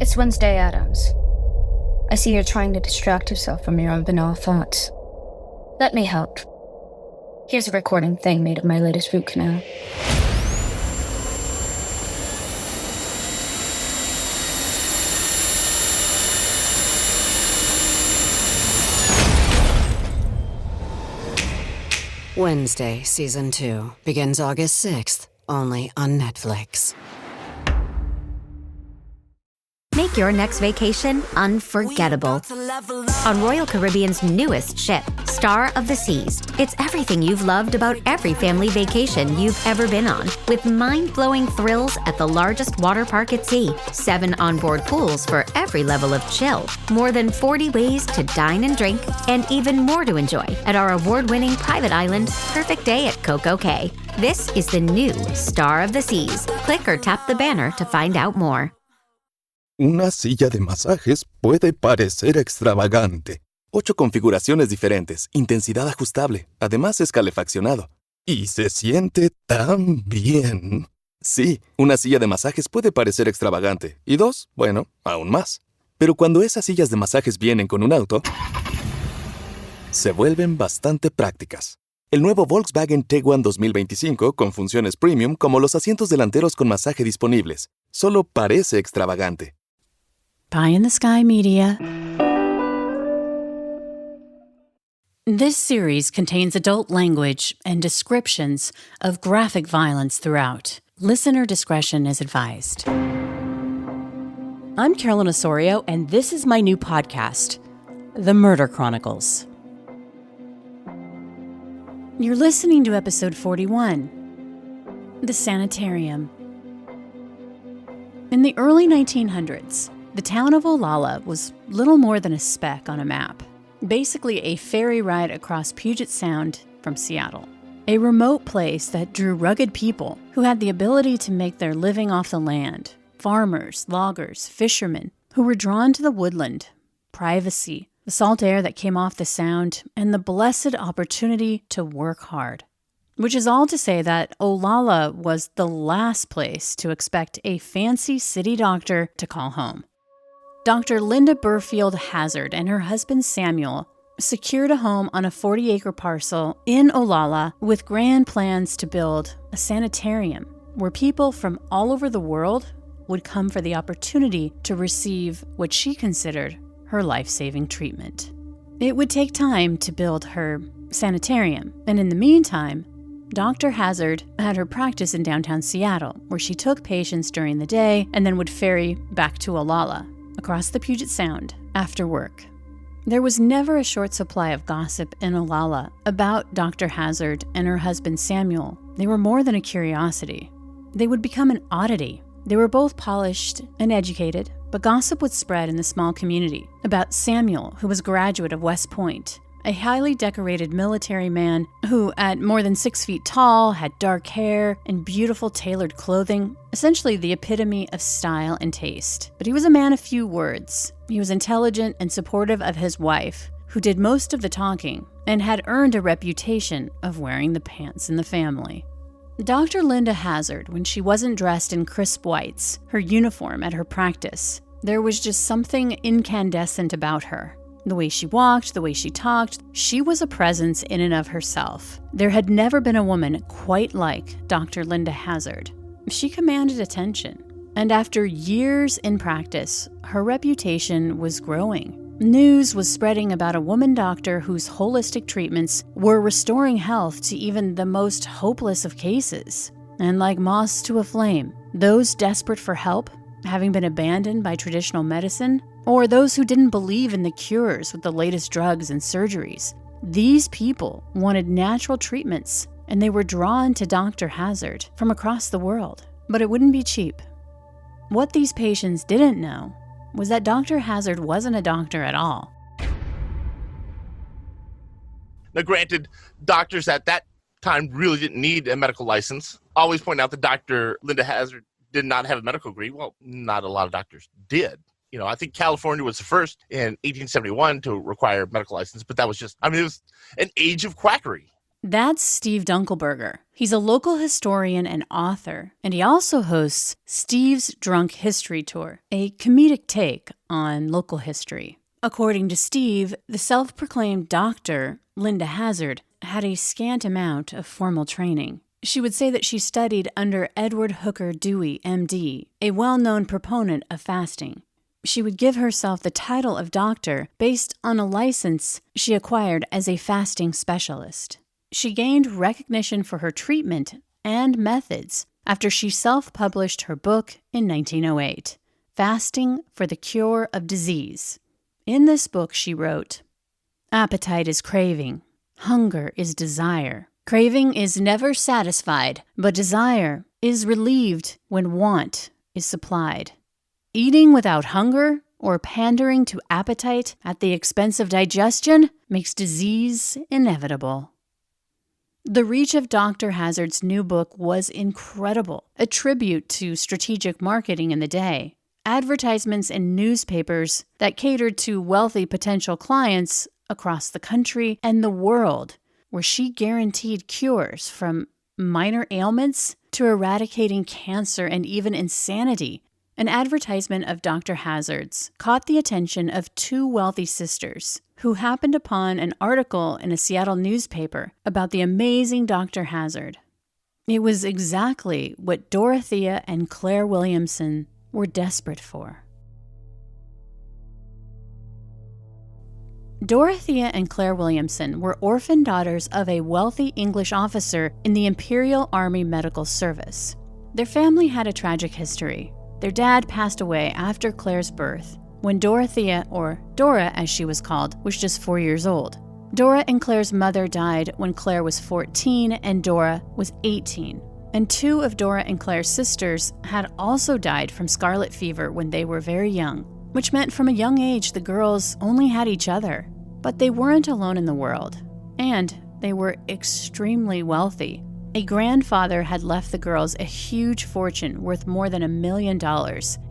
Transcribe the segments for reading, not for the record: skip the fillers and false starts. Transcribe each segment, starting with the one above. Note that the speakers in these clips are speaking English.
It's Wednesday Addams. I see you're trying to distract yourself from your own banal thoughts. Let me help. Here's a recording thing made of my latest root canal. Wednesday, Season 2, begins August 6th, only on Netflix. Make your next vacation unforgettable on Royal Caribbean's newest ship, Star of the Seas. It's everything you've loved about every family vacation you've ever been on, with mind-blowing thrills at the largest water park at sea, 7 onboard pools for every level of chill, more than 40 ways to dine and drink, and even more to enjoy at our award-winning private island, Perfect Day at Coco Cay. This is the new Star of the Seas. Click or tap the banner to find out more. Una silla de masajes puede parecer extravagante. 8 configuraciones diferentes, intensidad ajustable, además es calefaccionado. Y se siente tan bien. Sí, una silla de masajes puede parecer extravagante. Y 2, bueno, aún más. Pero cuando esas sillas de masajes vienen con un auto, se vuelven bastante prácticas. El nuevo Volkswagen Tiguan 2025 con funciones premium como los asientos delanteros con masaje disponibles. Solo parece extravagante. Pie in the Sky Media. This series contains adult language and descriptions of graphic violence throughout. Listener discretion is advised. I'm Carolyn Osorio, and this is my new podcast, The Murder Chronicles. You're listening to episode 41, The Sanitarium. In the early 1900s, the town of Olalla was little more than a speck on a map, basically a ferry ride across Puget Sound from Seattle. A remote place that drew rugged people who had the ability to make their living off the land. Farmers, loggers, fishermen who were drawn to the woodland, privacy, the salt air that came off the sound, and the blessed opportunity to work hard. Which is all to say that Olalla was the last place to expect a fancy city doctor to call home. Dr. Linda Burfield Hazzard and her husband Samuel secured a home on a 40-acre parcel in Olalla with grand plans to build a sanitarium where people from all over the world would come for the opportunity to receive what she considered her life-saving treatment. It would take time to build her sanitarium, and in the meantime, Dr. Hazzard had her practice in downtown Seattle, where she took patients during the day and then would ferry back to Olalla, across the Puget Sound, after work. There was never a short supply of gossip in Olalla about Dr. Hazzard and her husband Samuel. They were more than a curiosity. They would become an oddity. They were both polished and educated, but gossip would spread in the small community about Samuel, who was a graduate of West Point, a highly decorated military man who, at more than 6 feet tall, had dark hair and beautiful tailored clothing, essentially the epitome of style and taste. But he was a man of few words. He was intelligent and supportive of his wife, who did most of the talking and had earned a reputation of wearing the pants in the family. Dr. Linda Hazzard, when she wasn't dressed in crisp whites, her uniform at her practice, there was just something incandescent about her. The way she walked, the way she talked, she was a presence in and of herself. There had never been a woman quite like Dr. Linda Hazzard. She commanded attention, and after years in practice, her reputation was growing. News was spreading about a woman doctor whose holistic treatments were restoring health to even the most hopeless of cases. And like moths to a flame, those desperate for help, having been abandoned by traditional medicine, or those who didn't believe in the cures with the latest drugs and surgeries. These people wanted natural treatments, and they were drawn to Dr. Hazzard from across the world. But it wouldn't be cheap. What these patients didn't know was that Dr. Hazzard wasn't a doctor at all. Now, granted, doctors at that time really didn't need a medical license. Always point out that Dr. Linda Hazzard did not have a medical degree. Well, not a lot of doctors did. You know, I think California was the first in 1871 to require a medical license, but that was just, it was an age of quackery. That's Steve Dunkelberger. He's a local historian and author, and he also hosts Steve's Drunk History Tour, a comedic take on local history. According to Steve, the self-proclaimed doctor, Linda Hazzard, had a scant amount of formal training. She would say that she studied under Edward Hooker Dewey, MD, a well-known proponent of fasting. She would give herself the title of doctor based on a license she acquired as a fasting specialist. She gained recognition for her treatment and methods after she self-published her book in 1908, Fasting for the Cure of Disease. In this book, she wrote, "Appetite is craving. Hunger is desire. Craving is never satisfied, but desire is relieved when want is supplied. Eating without hunger or pandering to appetite at the expense of digestion makes disease inevitable." The reach of Dr. Hazzard's new book was incredible, a tribute to strategic marketing in the day. Advertisements in newspapers that catered to wealthy potential clients across the country and the world, where she guaranteed cures from minor ailments to eradicating cancer and even insanity. An advertisement of Dr. Hazzard's caught the attention of two wealthy sisters who happened upon an article in a Seattle newspaper about the amazing Dr. Hazzard. It was exactly what Dorothea and Claire Williamson were desperate for. Dorothea and Claire Williamson were orphan daughters of a wealthy English officer in the Imperial Army Medical Service. Their family had a tragic history. Their dad passed away after Claire's birth, when Dorothea, or Dora as she was called, was just 4 years old. Dora and Claire's mother died when Claire was 14 and Dora was 18. And two of Dora and Claire's sisters had also died from scarlet fever when they were very young, which meant from a young age the girls only had each other. But they weren't alone in the world, and they were extremely wealthy. A grandfather had left the girls a huge fortune worth more than $1 million.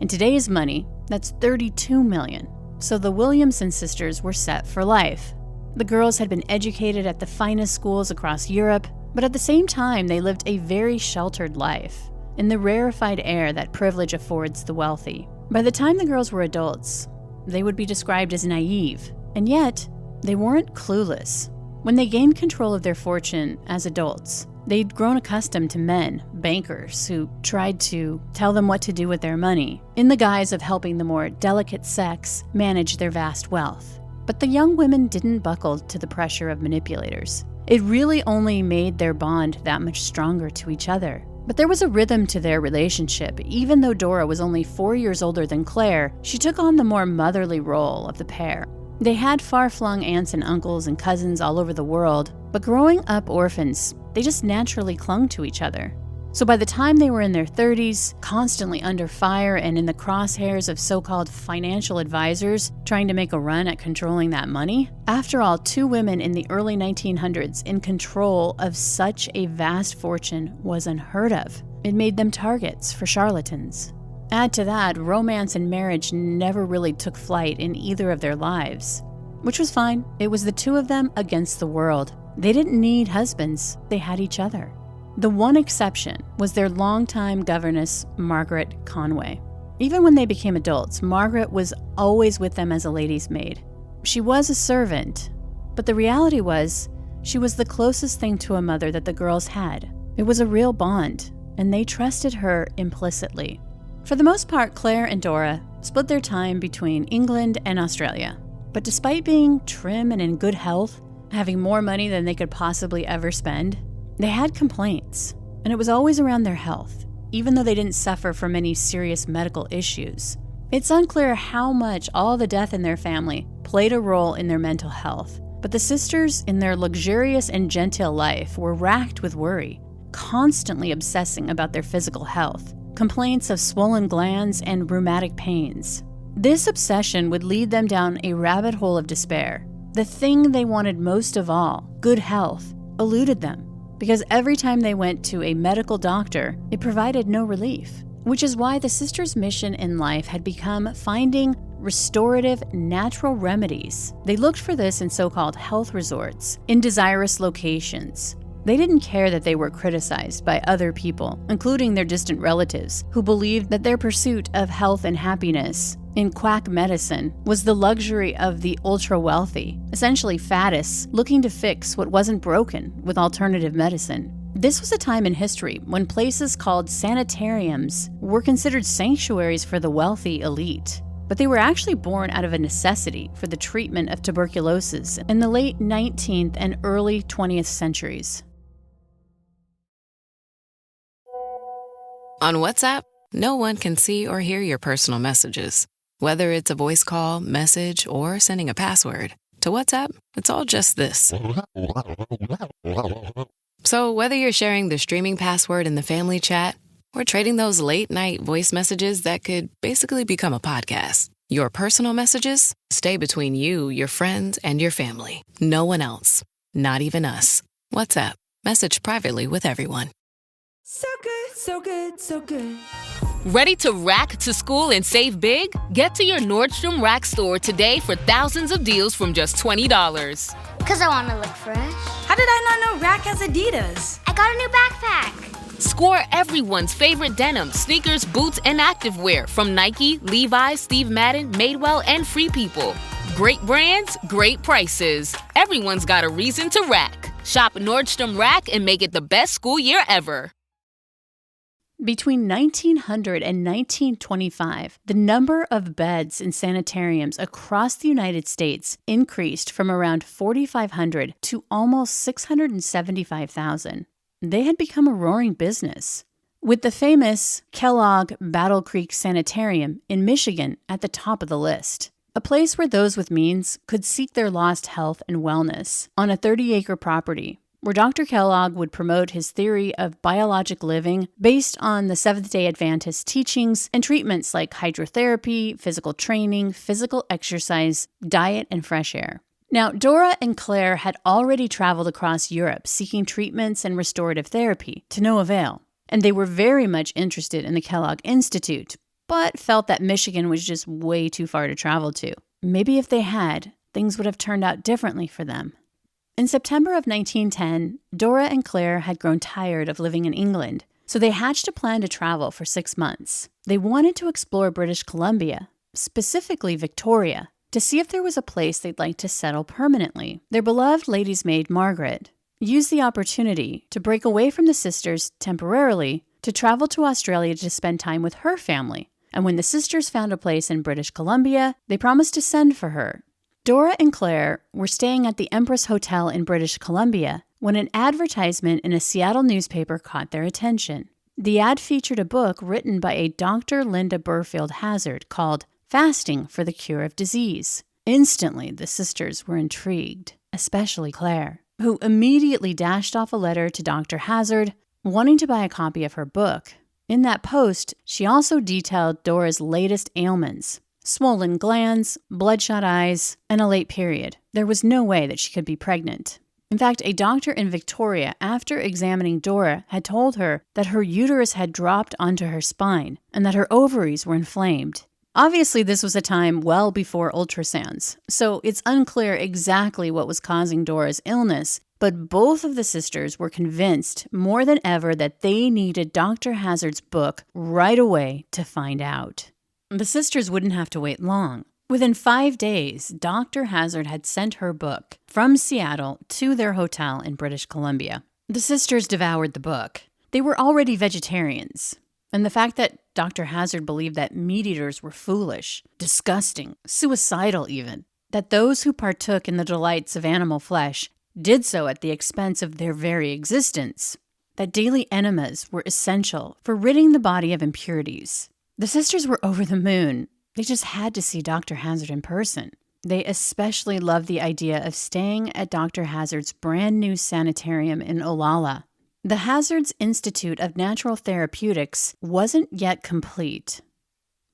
In today's money, that's $32 million. So the Williamson sisters were set for life. The girls had been educated at the finest schools across Europe, but at the same time they lived a very sheltered life, in the rarefied air that privilege affords the wealthy. By the time the girls were adults, they would be described as naive, and yet they weren't clueless. When they gained control of their fortune as adults, they'd grown accustomed to men, bankers, who tried to tell them what to do with their money, in the guise of helping the more delicate sex manage their vast wealth. But the young women didn't buckle to the pressure of manipulators. It really only made their bond that much stronger to each other. But there was a rhythm to their relationship. Even though Dora was only 4 years older than Claire, she took on the more motherly role of the pair. They had far-flung aunts and uncles and cousins all over the world, but growing up orphans, they just naturally clung to each other. So by the time they were in their 30s, constantly under fire and in the crosshairs of so-called financial advisors trying to make a run at controlling that money, after all, two women in the early 1900s in control of such a vast fortune was unheard of. It made them targets for charlatans. Add to that, romance and marriage never really took flight in either of their lives, which was fine. It was the two of them against the world. They didn't need husbands, they had each other. The one exception was their longtime governess, Margaret Conway. Even when they became adults, Margaret was always with them as a lady's maid. She was a servant, but the reality was she was the closest thing to a mother that the girls had. It was a real bond, and they trusted her implicitly. For the most part, Claire and Dora split their time between England and Australia. But despite being trim and in good health, having more money than they could possibly ever spend, they had complaints, and it was always around their health, even though they didn't suffer from any serious medical issues. It's unclear how much all the death in their family played a role in their mental health, but the sisters, in their luxurious and genteel life, were racked with worry, constantly obsessing about their physical health, complaints of swollen glands and rheumatic pains. This obsession would lead them down a rabbit hole of despair. The thing they wanted most of all, good health, eluded them, because every time they went to a medical doctor, it provided no relief, which is why the sisters' mission in life had become finding restorative, natural remedies. They looked for this in so-called health resorts, in desirous locations. They didn't care that they were criticized by other people, including their distant relatives, who believed that their pursuit of health and happiness in quack medicine was the luxury of the ultra-wealthy, essentially faddists looking to fix what wasn't broken with alternative medicine. This was a time in history when places called sanitariums were considered sanctuaries for the wealthy elite. But they were actually born out of a necessity for the treatment of tuberculosis in the late 19th and early 20th centuries. On WhatsApp, no one can see or hear your personal messages. Whether it's a voice call, message, or sending a password. To WhatsApp, it's all just this. So whether you're sharing the streaming password in the family chat or trading those late-night voice messages that could basically become a podcast, your personal messages stay between you, your friends, and your family. No one else. Not even us. WhatsApp. Message privately with everyone. So good, so good, so good. Ready to rack to school and save big? Get to your Nordstrom Rack store today for thousands of deals from just $20. Because I want to look fresh. How did I not know Rack has Adidas? I got a new backpack. Score everyone's favorite denim, sneakers, boots, and activewear from Nike, Levi's, Steve Madden, Madewell, and Free People. Great brands, great prices. Everyone's got a reason to rack. Shop Nordstrom Rack and make it the best school year ever. Between 1900 and 1925, the number of beds in sanitariums across the United States increased from around 4,500 to almost 675,000. They had become a roaring business, with the famous Kellogg Battle Creek Sanitarium in Michigan at the top of the list, a place where those with means could seek their lost health and wellness on a 30-acre property, where Dr. Kellogg would promote his theory of biologic living based on the Seventh-day Adventist teachings and treatments like hydrotherapy, physical training, physical exercise, diet, and fresh air. Now, Dora and Claire had already traveled across Europe seeking treatments and restorative therapy, to no avail, and they were very much interested in the Kellogg Institute, but felt that Michigan was just way too far to travel to. Maybe if they had, things would have turned out differently for them. In September of 1910, Dora and Claire had grown tired of living in England, so they hatched a plan to travel for 6 months. They wanted to explore British Columbia, specifically Victoria, to see if there was a place they'd like to settle permanently. Their beloved lady's maid, Margaret, used the opportunity to break away from the sisters temporarily to travel to Australia to spend time with her family. And when the sisters found a place in British Columbia, they promised to send for her. Dora and Claire were staying at the Empress Hotel in British Columbia when an advertisement in a Seattle newspaper caught their attention. The ad featured a book written by a Dr. Linda Burfield Hazzard called Fasting for the Cure of Disease. Instantly, the sisters were intrigued, especially Claire, who immediately dashed off a letter to Dr. Hazzard, wanting to buy a copy of her book. In that post, she also detailed Dora's latest ailments: swollen glands, bloodshot eyes, and a late period. There was no way that she could be pregnant. In fact, a doctor in Victoria, after examining Dora, had told her that her uterus had dropped onto her spine and that her ovaries were inflamed. Obviously, this was a time well before ultrasounds, so it's unclear exactly what was causing Dora's illness, but both of the sisters were convinced more than ever that they needed Dr. Hazzard's book right away to find out. The sisters wouldn't have to wait long. Within 5 days, Dr. Hazzard had sent her book from Seattle to their hotel in British Columbia. The sisters devoured the book. They were already vegetarians, and the fact that Dr. Hazzard believed that meat-eaters were foolish, disgusting, suicidal even, that those who partook in the delights of animal flesh did so at the expense of their very existence, that daily enemas were essential for ridding the body of impurities. The sisters were over the moon. They just had to see Dr. Hazzard in person. They especially loved the idea of staying at Dr. Hazzard's brand new sanitarium in Olalla. The Hazzard's Institute of Natural Therapeutics wasn't yet complete,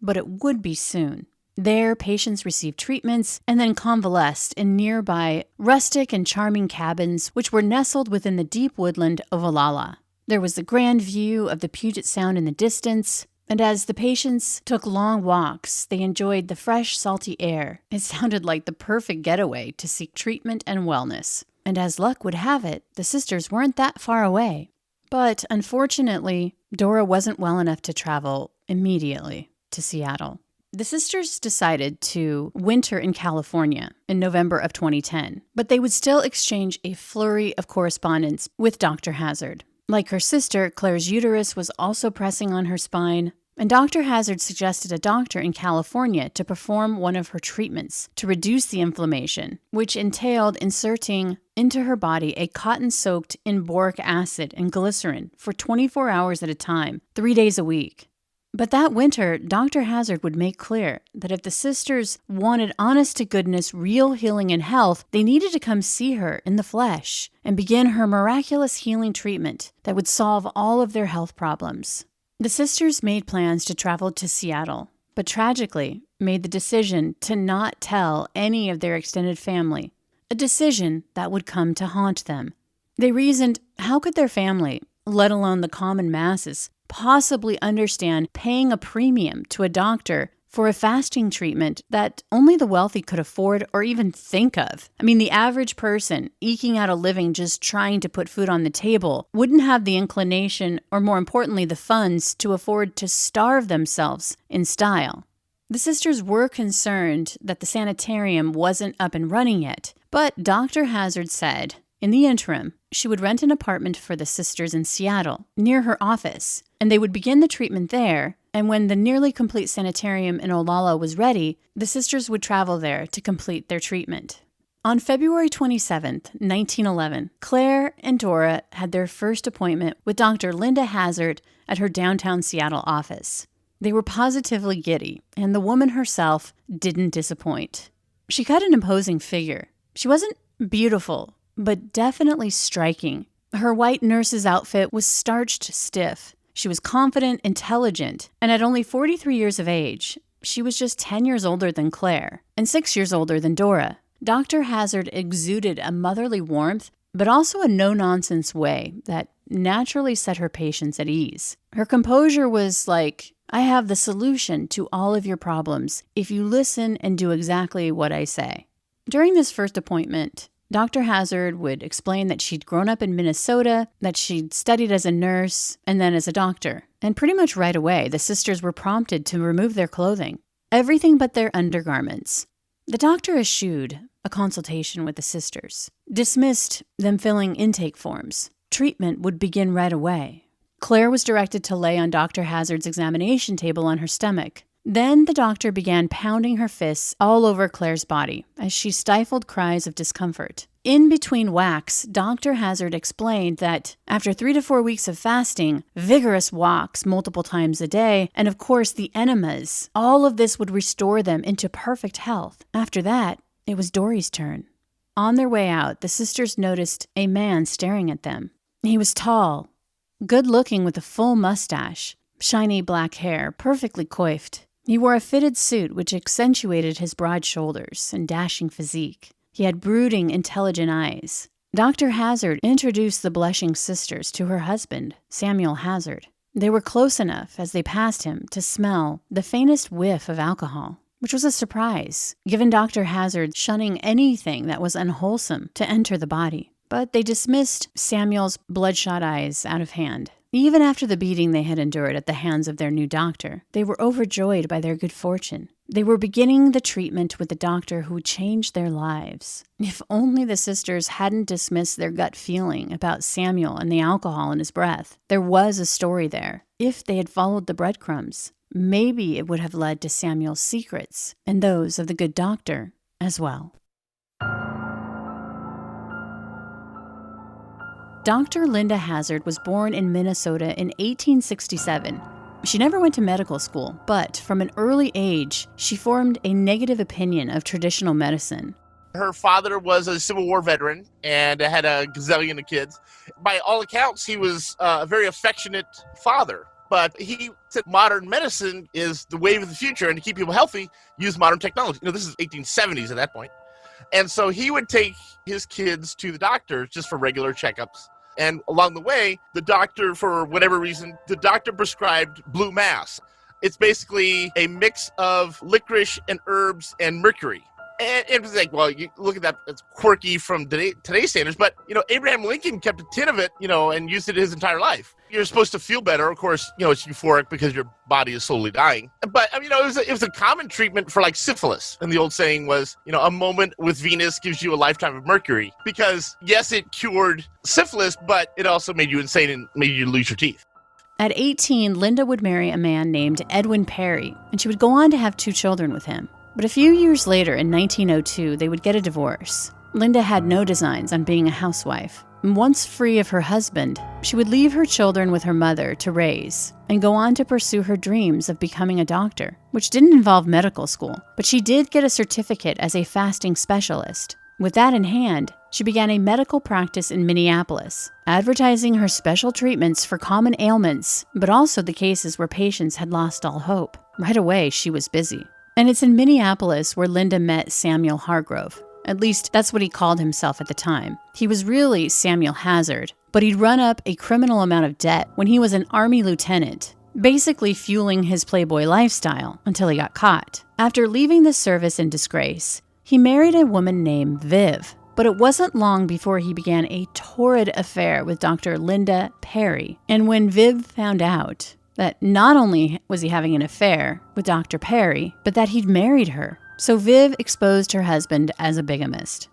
but it would be soon. There, patients received treatments and then convalesced in nearby rustic and charming cabins which were nestled within the deep woodland of Olalla. There was the grand view of the Puget Sound in the distance, And as the patients took long walks, they enjoyed the fresh, salty air. It sounded like the perfect getaway to seek treatment and wellness. And as luck would have it, the sisters weren't that far away. But unfortunately, Dora wasn't well enough to travel immediately to Seattle. The sisters decided to winter in California in November of 2010, but they would still exchange a flurry of correspondence with Dr. Hazzard. Like her sister, Claire's uterus was also pressing on her spine, and Dr. Hazzard suggested a doctor in California to perform one of her treatments to reduce the inflammation, which entailed inserting into her body a cotton soaked in boric acid and glycerin for 24 hours at a time, 3 days a week. But that winter, Dr. Hazzard would make clear that if the sisters wanted honest-to-goodness real healing and health, they needed to come see her in the flesh and begin her miraculous healing treatment that would solve all of their health problems. The sisters made plans to travel to Seattle, but tragically made the decision to not tell any of their extended family, a decision that would come to haunt them. They reasoned, how could their family, let alone the common masses, possibly understand paying a premium to a doctor for a fasting treatment that only the wealthy could afford or even think of? I mean, the average person eking out a living just trying to put food on the table wouldn't have the inclination, or more importantly, the funds to afford to starve themselves in style. The sisters were concerned that the sanitarium wasn't up and running yet, but Dr. Hazzard said, in the interim, she would rent an apartment for the sisters in Seattle, near her office, and they would begin the treatment there, and when the nearly complete sanitarium in Olalla was ready, the sisters would travel there to complete their treatment. On February 27, 1911, Claire and Dora had their first appointment with Dr. Linda Hazzard at her downtown Seattle office. They were positively giddy, and the woman herself didn't disappoint. She cut an imposing figure. She wasn't beautiful, but definitely striking. Her white nurse's outfit was starched stiff. She was confident, intelligent, and at only 43 years of age, she was just 10 years older than Claire and 6 years older than Dora. Dr. Hazzard exuded a motherly warmth, but also a no-nonsense way that naturally set her patients at ease. Her composure was like, I have the solution to all of your problems if you listen and do exactly what I say. During this first appointment, Dr. Hazzard would explain that she'd grown up in Minnesota, that she'd studied as a nurse, and then as a doctor. And pretty much right away, the sisters were prompted to remove their clothing, everything but their undergarments. The doctor eschewed a consultation with the sisters, dismissed them filling intake forms. Treatment would begin right away. Claire was directed to lay on Dr. Hazzard's examination table on her stomach. Then the doctor began pounding her fists all over Claire's body as she stifled cries of discomfort. In between whacks, Dr. Hazzard explained that after 3 to 4 weeks of fasting, vigorous walks multiple times a day, and of course the enemas, all of this would restore them into perfect health. After that, it was Dory's turn. On their way out, the sisters noticed a man staring at them. He was tall, good-looking with a full mustache, shiny black hair, perfectly coiffed. He wore a fitted suit which accentuated his broad shoulders and dashing physique. He had brooding, intelligent eyes. Dr. Hazzard introduced the blushing sisters to her husband, Samuel Hazzard. They were close enough as they passed him to smell the faintest whiff of alcohol, which was a surprise, given Dr. Hazzard shunning anything that was unwholesome to enter the body. But they dismissed Samuel's bloodshot eyes out of hand. Even after the beating they had endured at the hands of their new doctor, they were overjoyed by their good fortune. They were beginning the treatment with the doctor who would change their lives. If only the sisters hadn't dismissed their gut feeling about Samuel and the alcohol in his breath. There was a story there. If they had followed the breadcrumbs, maybe it would have led to Samuel's secrets and those of the good doctor as well. Dr. Linda Hazzard was born in Minnesota in 1867. She never went to medical school, but from an early age, she formed a negative opinion of traditional medicine. Her father was a Civil War veteran and had a gazillion of kids. By all accounts, he was a very affectionate father, but he said modern medicine is the wave of the future, and to keep people healthy, use modern technology. This is 1870s at that point. And so he would take his kids to the doctor just for regular checkups. And along the way, the doctor, for whatever reason, the doctor prescribed blue mass. It's basically a mix of licorice and herbs and mercury. And it was like, well, you look at that, it's quirky from today's standards, but, Abraham Lincoln kept a tin of it, and used it his entire life. You're supposed to feel better. Of course, it's euphoric because your body is slowly dying. But, it was a common treatment for like syphilis. And the old saying was, a moment with Venus gives you a lifetime of Mercury. Because, yes, it cured syphilis, but it also made you insane and made you lose your teeth. At 18, Linda would marry a man named Edwin Perry, and she would go on to have 2 children with him. But a few years later, in 1902, they would get a divorce. Linda had no designs on being a housewife. And once free of her husband, she would leave her children with her mother to raise and go on to pursue her dreams of becoming a doctor, which didn't involve medical school, but she did get a certificate as a fasting specialist. With that in hand, she began a medical practice in Minneapolis, advertising her special treatments for common ailments, but also the cases where patients had lost all hope. Right away, she was busy. And it's in Minneapolis where Linda met Samuel Hargrove. At least, that's what he called himself at the time. He was really Samuel Hazzard, but he'd run up a criminal amount of debt when he was an Army lieutenant, basically fueling his playboy lifestyle until he got caught. After leaving the service in disgrace, he married a woman named Viv, but it wasn't long before he began a torrid affair with Dr. Linda Perry. And when Viv found out that not only was he having an affair with Dr. Perry, but that he'd married her. So Viv exposed her husband as a bigamist.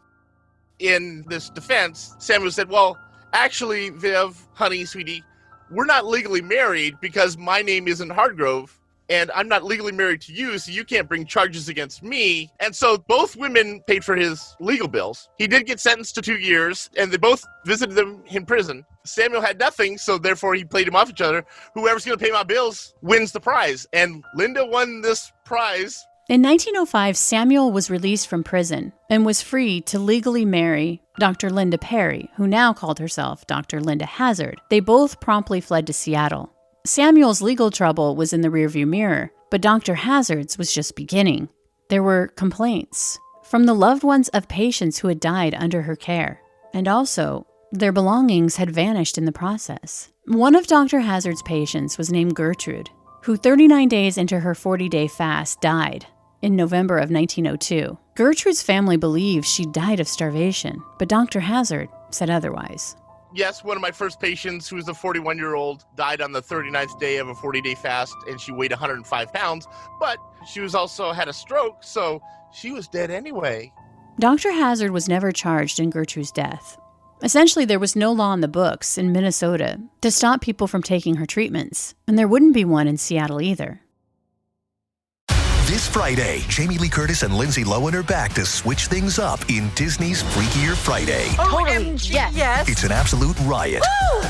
In this defense, Samuel said, well, actually, Viv, honey, sweetie, we're not legally married because my name isn't Hargrove, and I'm not legally married to you, so you can't bring charges against me. And so both women paid for his legal bills. He did get sentenced to 2 years, and they both visited him in prison. Samuel had nothing, so therefore he played him off each other. Whoever's going to pay my bills wins the prize. And Linda won this prize. In 1905, Samuel was released from prison and was free to legally marry Dr. Linda Perry, who now called herself Dr. Linda Hazzard. They both promptly fled to Seattle. Samuel's legal trouble was in the rearview mirror, but Dr. Hazzard's was just beginning. There were complaints from the loved ones of patients who had died under her care, and also their belongings had vanished in the process. One of Dr. Hazzard's patients was named Gertrude, who 39 days into her 40-day fast died in November of 1902. Gertrude's family believed she died of starvation, but Dr. Hazzard said otherwise. Yes, one of my first patients, who was a 41-year-old, died on the 39th day of a 40-day fast, and she weighed 105 pounds, but she was also had a stroke, so she was dead anyway. Dr. Hazzard was never charged in Gertrude's death. Essentially, there was no law in the books in Minnesota to stop people from taking her treatments, and there wouldn't be one in Seattle either. This Friday, Jamie Lee Curtis and Lindsay Lohan are back to switch things up in Disney's Freakier Friday. Totally, yes. It's an absolute riot,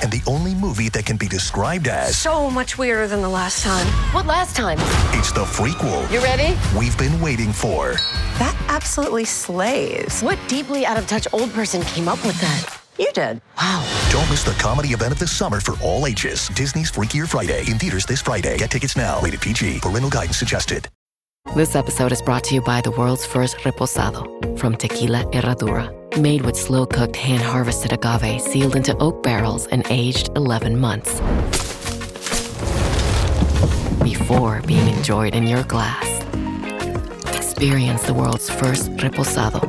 and the only movie that can be described as So much weirder than the last time. What last time? it's the frequel You ready? we've been waiting for. That absolutely slays. What deeply out of touch old person came up with that? You did. Wow. Don't miss the comedy event of the summer for all ages. Disney's Freakier Friday, in theaters this Friday. Get tickets now. Rated PG. Parental guidance suggested. This episode is brought to you by the world's first reposado from Tequila Herradura. Made with slow-cooked, hand-harvested agave sealed into oak barrels and aged 11 months. Before being enjoyed in your glass. Experience the world's first reposado.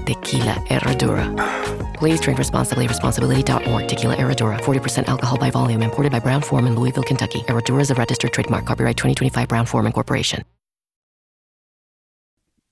Tequila Herradura. Please drink responsibly. Responsibility.org. Tequila Herradura. 40% alcohol by volume. Imported by Brown-Forman, Louisville, Kentucky. Herradura is a registered trademark. Copyright 2025 Brown-Forman Corporation.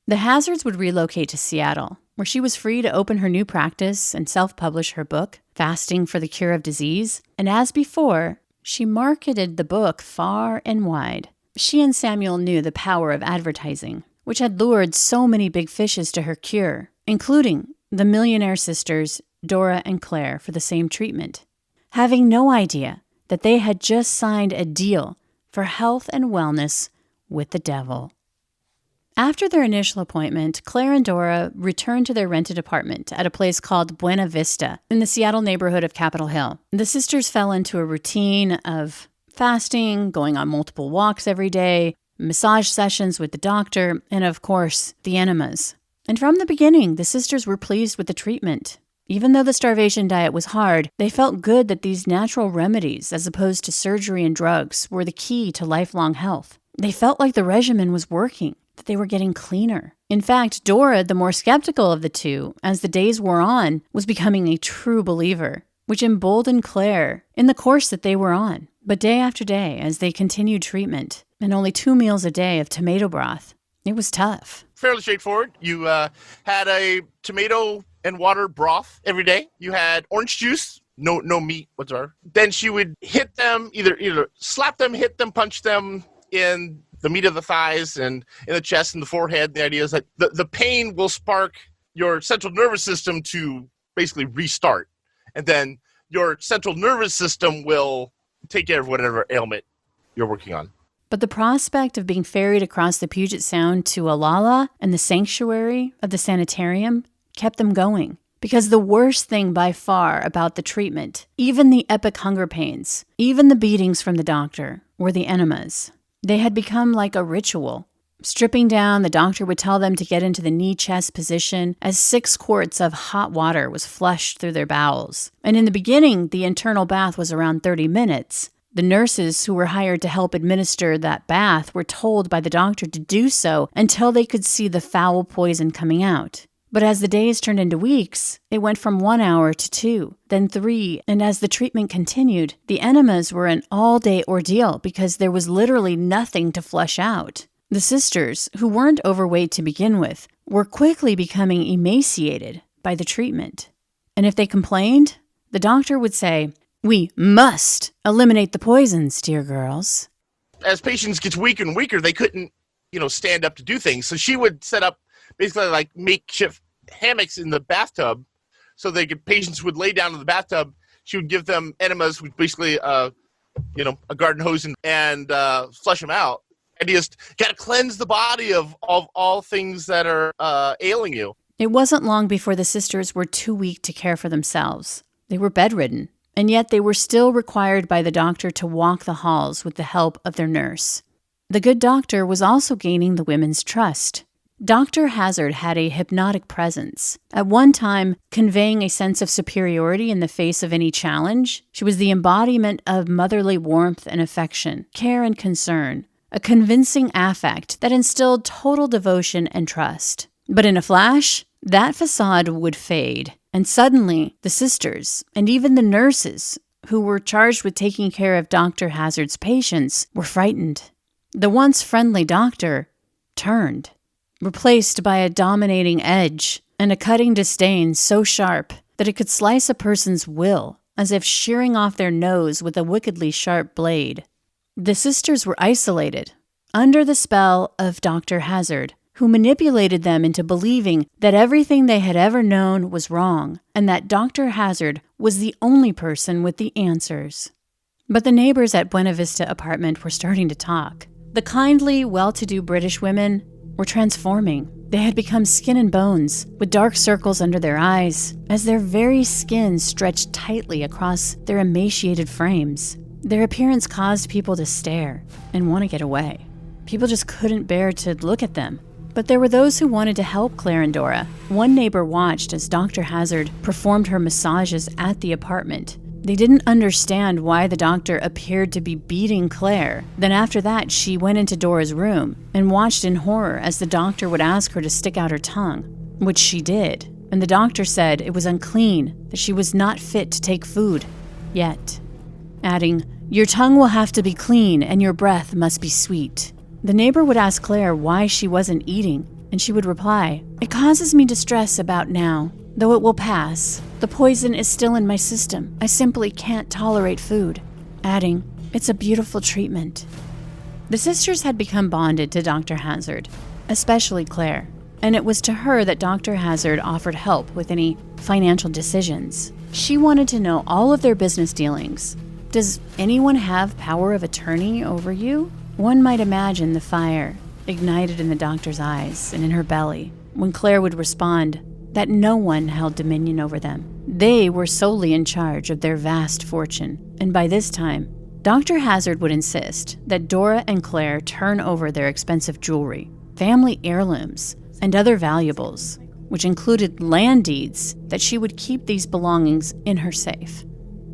The Hazzards would relocate to Seattle, where she was free to open her new practice and self-publish her book, Fasting for the Cure of Disease. And as before, she marketed the book far and wide. She and Samuel knew the power of advertising, which had lured so many big fishes to her cure, including the millionaire sisters Dora and Claire for the same treatment, having no idea that they had just signed a deal for health and wellness with the devil. After their initial appointment, Claire and Dora returned to their rented apartment at a place called Buena Vista in the Seattle neighborhood of Capitol Hill. The sisters fell into a routine of fasting, going on multiple walks every day, massage sessions with the doctor, and of course, the enemas. And from the beginning, the sisters were pleased with the treatment. Even though the starvation diet was hard, they felt good that these natural remedies, as opposed to surgery and drugs, were the key to lifelong health. They felt like the regimen was working, that they were getting cleaner. In fact, Dora, the more skeptical of the two, as the days wore on, was becoming a true believer, which emboldened Claire in the course that they were on. But day after day, as they continued treatment, and only 2 meals a day of tomato broth, it was tough. Fairly straightforward. You had a tomato and water broth every day. You had orange juice, no meat whatsoever. Then she would hit them, either slap them, hit them, punch them in the meat of the thighs and in the chest and the forehead. The idea is that the pain will spark your central nervous system to basically restart. And then your central nervous system will take care of whatever ailment you're working on. But the prospect of being ferried across the Puget Sound to Olalla and the sanctuary of the Sanitarium kept them going. Because the worst thing by far about the treatment, even the epic hunger pains, even the beatings from the doctor, were the enemas. They had become like a ritual. Stripping down, the doctor would tell them to get into the knee-chest position as 6 quarts of hot water was flushed through their bowels. And in the beginning, the internal bath was around 30 minutes. The nurses who were hired to help administer that bath were told by the doctor to do so until they could see the foul poison coming out. But as the days turned into weeks, it went from 1 hour to 2, then 3, and as the treatment continued, the enemas were an all-day ordeal because there was literally nothing to flush out. The sisters, who weren't overweight to begin with, were quickly becoming emaciated by the treatment. And if they complained, the doctor would say, "We must eliminate the poisons, dear girls." As patients get weaker and weaker, they couldn't, stand up to do things. So she would set up basically like makeshift hammocks in the bathtub so patients would lay down in the bathtub. She would give them enemas, which basically, a garden hose and flush them out. And you just got to cleanse the body of all things that are ailing you. It wasn't long before the sisters were too weak to care for themselves. They were bedridden, and yet they were still required by the doctor to walk the halls with the help of their nurse. The good doctor was also gaining the women's trust. Dr. Hazzard had a hypnotic presence. At one time, conveying a sense of superiority in the face of any challenge, she was the embodiment of motherly warmth and affection, care and concern, a convincing affect that instilled total devotion and trust. But in a flash, that facade would fade, and suddenly the sisters, and even the nurses, who were charged with taking care of Dr. Hazzard's patients, were frightened. The once friendly doctor turned, replaced by a dominating edge and a cutting disdain so sharp that it could slice a person's will, as if shearing off their nose with a wickedly sharp blade. The sisters were isolated, under the spell of Dr. Hazzard, who manipulated them into believing that everything they had ever known was wrong, and that Dr. Hazzard was the only person with the answers. But the neighbors at Buena Vista apartment were starting to talk. The kindly, well-to-do British women were transforming. They had become skin and bones, with dark circles under their eyes, as their very skin stretched tightly across their emaciated frames. Their appearance caused people to stare and want to get away. People just couldn't bear to look at them. But there were those who wanted to help Claire and Dora. One neighbor watched as Dr. Hazzard performed her massages at the apartment. They didn't understand why the doctor appeared to be beating Claire. Then after that, she went into Dora's room and watched in horror as the doctor would ask her to stick out her tongue, which she did. And the doctor said it was unclean, that she was not fit to take food yet, adding, "Your tongue will have to be clean and your breath must be sweet." The neighbor would ask Claire why she wasn't eating, and she would reply, "It causes me distress about now, though it will pass. The poison is still in my system. I simply can't tolerate food," adding, "It's a beautiful treatment." The sisters had become bonded to Dr. Hazzard, especially Claire, and it was to her that Dr. Hazzard offered help with any financial decisions. She wanted to know all of their business dealings. Does anyone have power of attorney over you? One might imagine the fire ignited in the doctor's eyes and in her belly when Claire would respond that no one held dominion over them. They were solely in charge of their vast fortune, and by this time, Dr. Hazzard would insist that Dora and Claire turn over their expensive jewelry, family heirlooms, and other valuables, which included land deeds, that she would keep these belongings in her safe.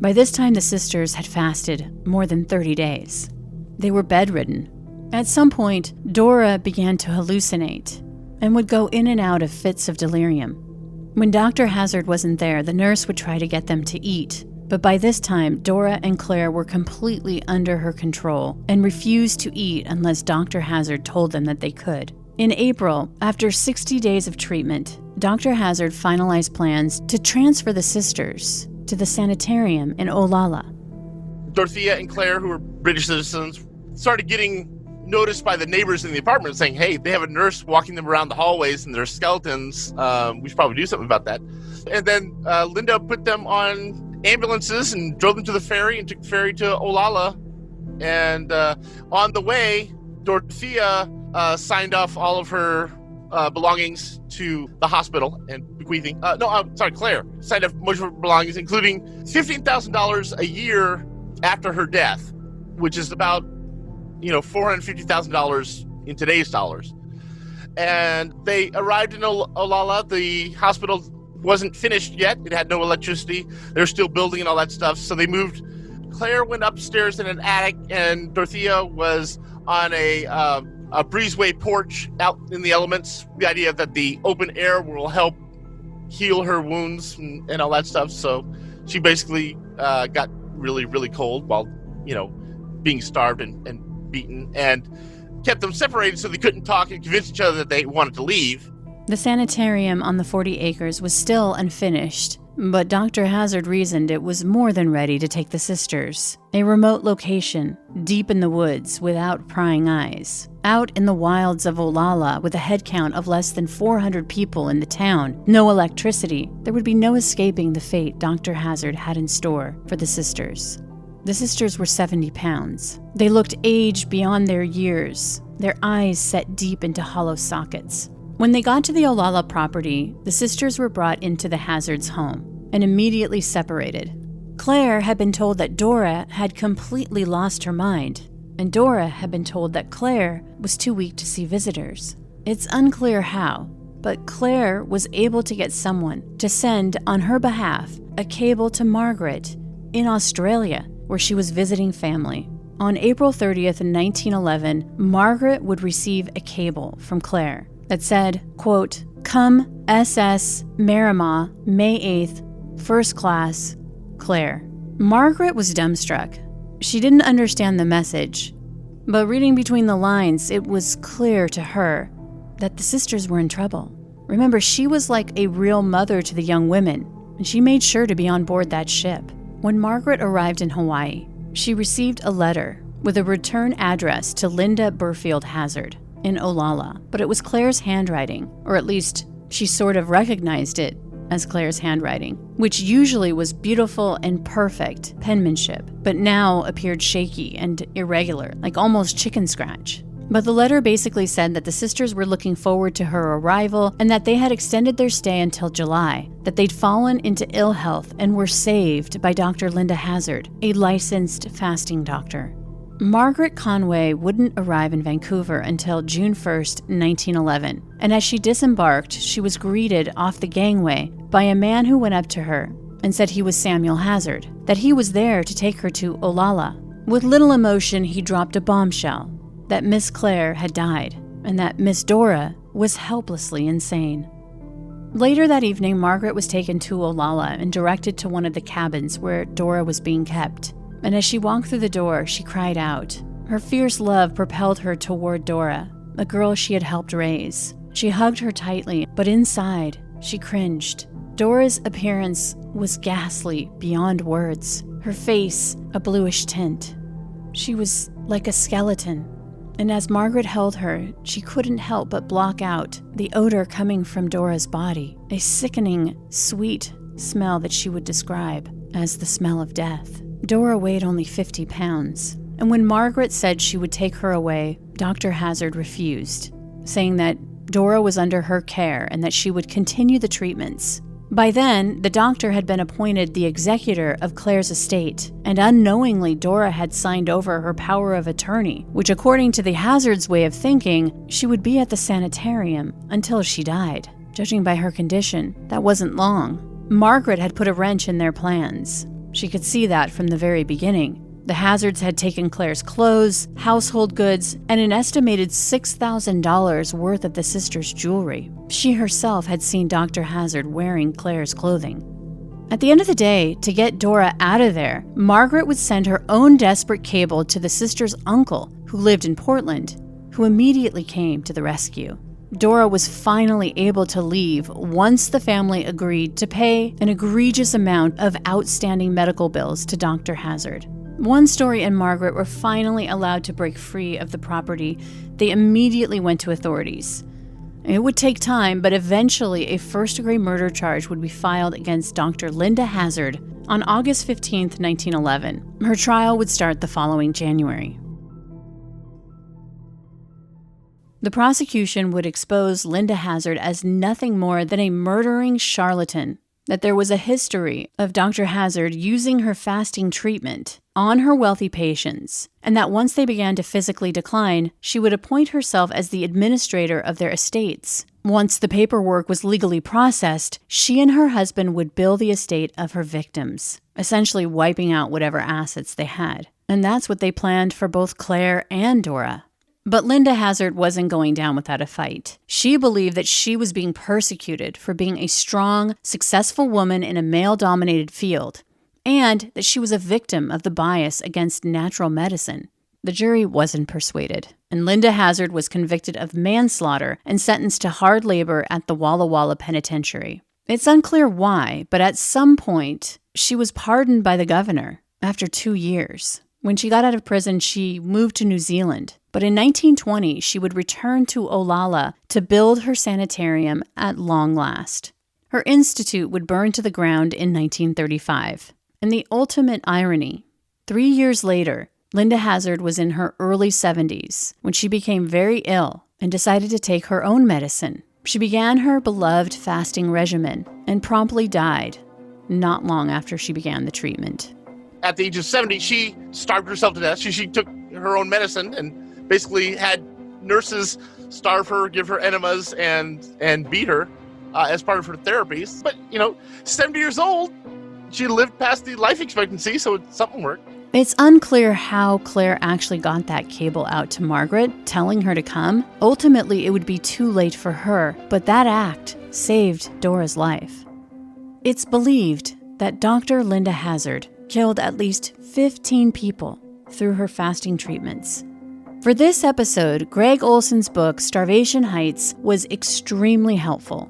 By this time, the sisters had fasted more than 30 days. They were bedridden, At some point, Dora began to hallucinate and would go in and out of fits of delirium. When Dr. Hazzard wasn't there, the nurse would try to get them to eat. But by this time, Dora and Claire were completely under her control and refused to eat unless Dr. Hazzard told them that they could. In April, after 60 days of treatment, Dr. Hazzard finalized plans to transfer the sisters to the Sanitarium in Olalla. Dorothea and Claire, who were British citizens, started getting noticed by the neighbors in the apartment saying, hey, they have a nurse walking them around the hallways and there's skeletons. We should probably do something about that. And then Linda put them on ambulances and drove them to the ferry and took the ferry to Olalla. And on the way, Dorothea signed off all of her belongings to the hospital and bequeathing. Claire signed off most of her belongings, including $15,000 a year after her death, which is about, $450,000 in today's dollars. And they arrived in Olalla. The hospital wasn't finished yet. It had no electricity. They're still building and all that stuff. So they moved. Claire went upstairs in an attic, and Dorothea was on a breezeway porch out in the elements. The idea that the open air will help heal her wounds and all that stuff. So she basically got really, really cold while, being starved and beaten, and kept them separated so they couldn't talk and convince each other that they wanted to leave. The sanitarium on the 40 acres was still unfinished, but Dr. Hazzard reasoned it was more than ready to take the sisters. A remote location, deep in the woods without prying eyes. Out in the wilds of Olalla with a head count of less than 400 people in the town, no electricity, there would be no escaping the fate Dr. Hazzard had in store for the sisters. The sisters were 70 pounds. They looked aged beyond their years, their eyes set deep into hollow sockets. When they got to the Olalla property, the sisters were brought into the Hazzards' home and immediately separated. Claire had been told that Dora had completely lost her mind, and Dora had been told that Claire was too weak to see visitors. It's unclear how, but Claire was able to get someone to send, on her behalf, a cable to Margaret in Australia, where she was visiting family. On April 30th, 1911, Margaret would receive a cable from Claire that said, quote, "Come SS Marima, May 8th, first class, Claire." Margaret was dumbstruck. She didn't understand the message, but reading between the lines, it was clear to her that the sisters were in trouble. Remember, she was like a real mother to the young women, and she made sure to be on board that ship. When Margaret arrived in Hawaii, she received a letter with a return address to Linda Burfield Hazzard in Olalla, but it was Claire's handwriting, or at least she sort of recognized it as Claire's handwriting, which usually was beautiful and perfect penmanship, but now appeared shaky and irregular, like almost chicken scratch. But the letter basically said that the sisters were looking forward to her arrival and that they had extended their stay until July, that they'd fallen into ill health and were saved by Dr. Linda Hazzard, a licensed fasting doctor. Margaret Conway wouldn't arrive in Vancouver until June 1st, 1911, and as she disembarked, she was greeted off the gangway by a man who went up to her and said he was Samuel Hazzard, that he was there to take her to Olalla. With little emotion, he dropped a bombshell that Miss Claire had died and that Miss Dora was helplessly insane. Later that evening, Margaret was taken to Olalla and directed to one of the cabins where Dora was being kept. And as she walked through the door, she cried out. Her fierce love propelled her toward Dora, a girl she had helped raise. She hugged her tightly, but inside, she cringed. Dora's appearance was ghastly beyond words, her face a bluish tint. She was like a skeleton, and as Margaret held her, she couldn't help but block out the odor coming from Dora's body, a sickening, sweet smell that she would describe as the smell of death. Dora weighed only 50 pounds, and when Margaret said she would take her away, Dr. Hazzard refused, saying that Dora was under her care and that she would continue the treatments. By then, the doctor had been appointed the executor of Claire's estate, and unknowingly Dora had signed over her power of attorney, which according to the Hazzards' way of thinking, she would be at the sanitarium until she died. Judging by her condition, that wasn't long. Margaret had put a wrench in their plans. She could see that from the very beginning. The Hazzards had taken Claire's clothes, household goods, and an estimated $6,000 worth of the sisters' jewelry. She herself had seen Dr. Hazzard wearing Claire's clothing. At the end of the day, to get Dora out of there, Margaret would send her own desperate cable to the sisters' uncle, who lived in Portland, who immediately came to the rescue. Dora was finally able to leave once the family agreed to pay an egregious amount of outstanding medical bills to Dr. Hazzard. Once Dory and Margaret were finally allowed to break free of the property, they immediately went to authorities. It would take time, but eventually a first-degree murder charge would be filed against Dr. Linda Hazzard on August 15, 1911. Her trial would start the following January. The prosecution would expose Linda Hazzard as nothing more than a murdering charlatan, that there was a history of Dr. Hazzard using her fasting treatment on her wealthy patients, and that once they began to physically decline, she would appoint herself as the administrator of their estates. Once the paperwork was legally processed, she and her husband would bill the estate of her victims, essentially wiping out whatever assets they had. And that's what they planned for both Claire and Dora. But Linda Hazzard wasn't going down without a fight. She believed that she was being persecuted for being a strong, successful woman in a male-dominated field, and that she was a victim of the bias against natural medicine. The jury wasn't persuaded, and Linda Hazzard was convicted of manslaughter and sentenced to hard labor at the Walla Walla Penitentiary. It's unclear why, but at some point, she was pardoned by the governor after 2 years. When she got out of prison, she moved to New Zealand. But in 1920, she would return to Olalla to build her sanitarium at long last. Her institute would burn to the ground in 1935. And the ultimate irony, 3 years later, Linda Hazzard was in her early 70s when she became very ill and decided to take her own medicine. She began her beloved fasting regimen and promptly died not long after she began the treatment. At the age of 70, she starved herself to death. She took her own medicine and basically had nurses starve her, give her enemas, and beat her as part of her therapies. But, 70 years old, she lived past the life expectancy, so something worked. It's unclear how Claire actually got that cable out to Margaret, telling her to come. Ultimately, it would be too late for her, but that act saved Dora's life. It's believed that Dr. Linda Hazzard killed at least 15 people through her fasting treatments. For this episode, Greg Olson's book, Starvation Heights, was extremely helpful.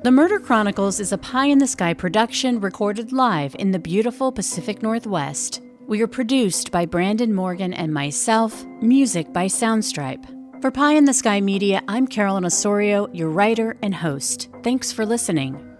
The Murder Chronicles is a pie-in-the-sky production recorded live in the beautiful Pacific Northwest. We are produced by Brandon Morgan and myself, music by Soundstripe. For Pie in the Sky Media, I'm Carolyn Osorio, your writer and host. Thanks for listening.